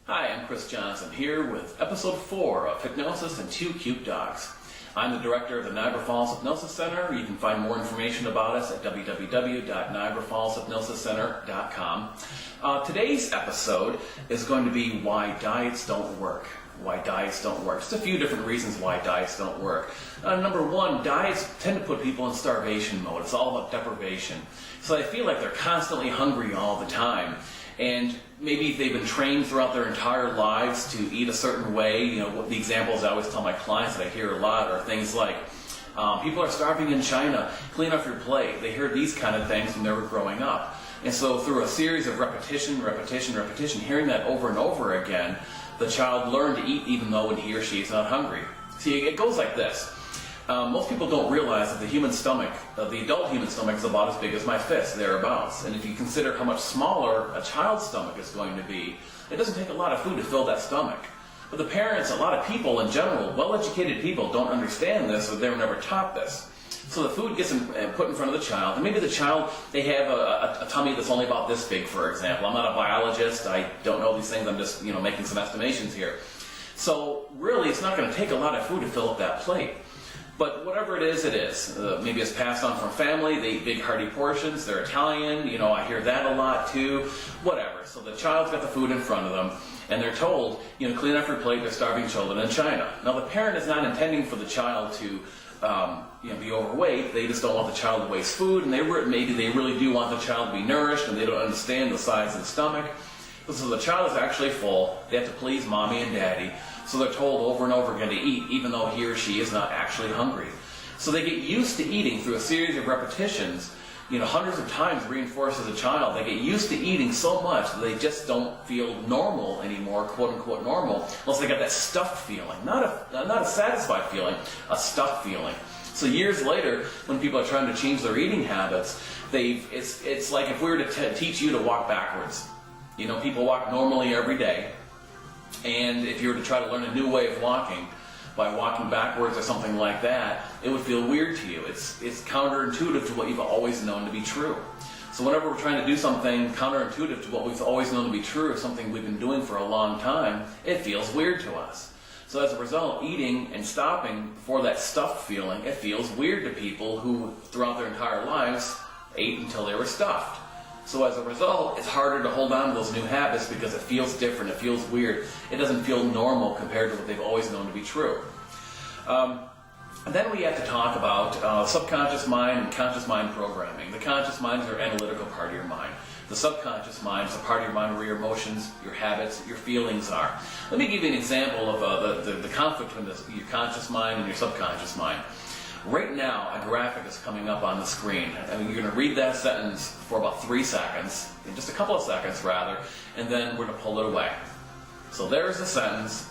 Hi, I'm Chris Johnson here with episode 4 of Hypnosis and Two Cute Dogs. I'm the director of the Niagara Falls Hypnosis Center. You can find more information about us at www.niagarafallshypnosiscenter.com. Today's episode is going to be why diets don't work. Why diets don't work. Just a few different reasons why diets don't work. Number one, diets tend to put people in starvation mode. It's all about deprivation. So they feel like they're constantly hungry all the time. And maybe they've been trained throughout their entire lives to eat a certain way. You know, the examples I always tell my clients that I hear a lot are things like, people are starving in China, clean off your plate. They hear these kind of things when they were growing up. And so through a series of repetition, hearing that over and over again, the child learned to eat even though when he or she is not hungry. See, it goes like this. Most people don't realize that the human stomach, the adult human stomach, is about as big as my fist, thereabouts. And if you consider how much smaller a child's stomach is going to be, it doesn't take a lot of food to fill that stomach. But the parents, a lot of people in general, well-educated people, don't understand this, or they were never taught this. So the food gets put in front of the child, and maybe the child, they have a tummy that's only about this big, for example. I'm not a biologist, I don't know these things, I'm just making some estimations here. So really, it's not going to take a lot of food to fill up that plate. But whatever it is, it is. Maybe it's passed on from family, they eat big hearty portions, they're Italian, I hear that a lot too, whatever. So the child's got the food in front of them, and they're told, clean up your plate, they're starving children in China. Now the parent is not intending for the child to be overweight. They just don't want the child to waste food, and maybe they really do want the child to be nourished, and they don't understand the size of the stomach. So the child is actually full, they have to please mommy and daddy, so they're told over and over again to eat, even though he or she is not actually hungry. So they get used to eating through a series of repetitions, hundreds of times reinforced as a child. They get used to eating so much that they just don't feel normal anymore, quote unquote normal, unless they got that stuffed feeling. Not a satisfied feeling, a stuffed feeling. So years later, when people are trying to change their eating habits, it's like if we were to teach you to walk backwards. People walk normally every day, and if you were to try to learn a new way of walking by walking backwards or something like that, it would feel weird to you. It's counterintuitive to what you've always known to be true. So whenever we're trying to do something counterintuitive to what we've always known to be true, or something we've been doing for a long time, it feels weird to us. So as a result, eating and stopping for that stuffed feeling, it feels weird to people who throughout their entire lives ate until they were stuffed. So as a result, it's harder to hold on to those new habits because it feels different, it feels weird. It doesn't feel normal compared to what they've always known to be true. And then we have to talk about subconscious mind and conscious mind programming. The conscious mind is your analytical part of your mind. The subconscious mind is the part of your mind where your emotions, your habits, your feelings are. Let me give you an example of the conflict between your conscious mind and your subconscious mind. Right now, a graphic is coming up on the screen, and you're going to read that sentence for about 3 seconds, in just a couple of seconds rather, and then we're going to pull it away. So there's the sentence.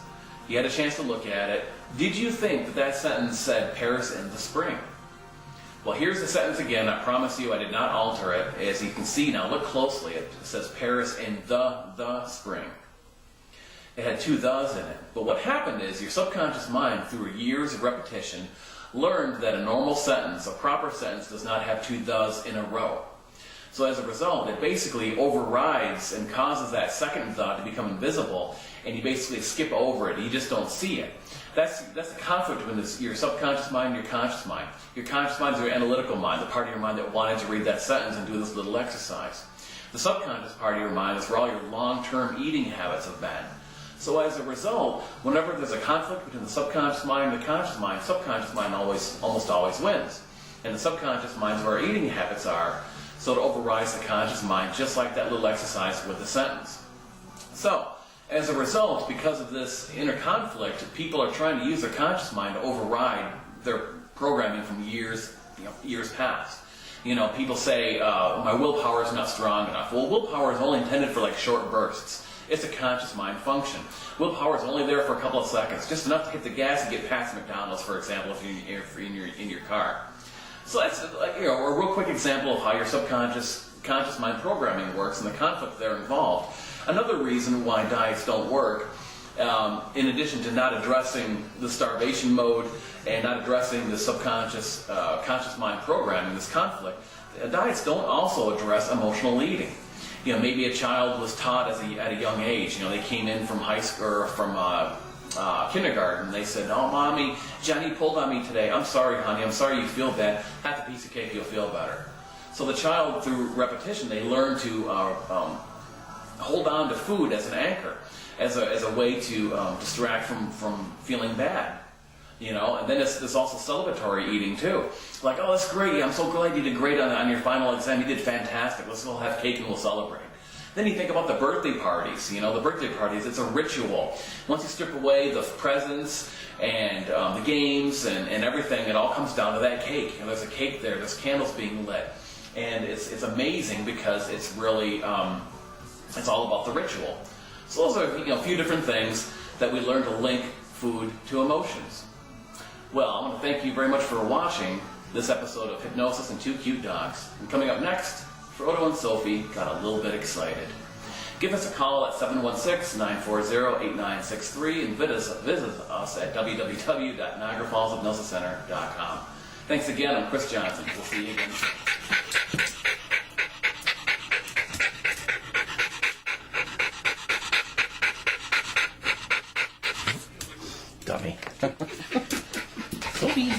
You had a chance to look at it. Did you think that sentence said Paris in the spring? Well, here's the sentence again. I promise you I did not alter it. As you can see now, look closely. It says Paris in the spring. It had 2 thes in it. But what happened is your subconscious mind, through years of repetition, learned that a normal sentence, a proper sentence, does not have 2 thes in a row. So as a result, it basically overrides and causes that second the to become invisible, and you basically skip over it. You just don't see it. That's the conflict between your subconscious mind and your conscious mind. Your conscious mind is your analytical mind, the part of your mind that wanted to read that sentence and do this little exercise. The subconscious part of your mind is where all your long-term eating habits have been. So as a result, whenever there's a conflict between the subconscious mind and the conscious mind almost always wins. And the subconscious mind is where our eating habits are, so it overrides the conscious mind, just like that little exercise with the sentence. So, as a result, because of this inner conflict, people are trying to use their conscious mind to override their programming from years past. People say, my willpower is not strong enough. Well, willpower is only intended for short bursts. It's a conscious mind function. Willpower is only there for a couple of seconds, just enough to hit the gas and get past McDonald's, for example, if you're in your car. So that's a real quick example of how your conscious mind programming works and the conflict there involved. Another reason why diets don't work, in addition to not addressing the starvation mode and not addressing the subconscious conscious mind programming, this conflict, diets don't also address emotional eating. maybe a child was taught at a young age. They came in from high school or from kindergarten. They said, "Oh, mommy, Johnny pulled on me today. I'm sorry, honey. I'm sorry you feel bad. Have a piece of cake, you'll feel better." So the child, through repetition, they learn to hold on to food as an anchor, as a way to distract from feeling bad. And then it's also celebratory eating too. Like, "Oh, that's great. I'm so glad you did great on your final exam. You did fantastic. Let's all have cake and we'll celebrate." Then you think about the birthday parties. The birthday parties, it's a ritual. Once you strip away the presents and the games and everything, it all comes down to that cake. There's a cake there, there's candles being lit. And it's amazing because it's really, it's all about the ritual. So those are a few different things that we learn to link food to emotions. Well, I want to thank you very much for watching this episode of Hypnosis and Two Cute Dogs. And coming up next, Frodo and Sophie got a little bit excited. Give us a call at 716-940-8963 and visit us at www.niagarafallshypnosiscenter.com. Thanks again. I'm Chris Johnson. We'll see you again soon. Dummy. Sophie.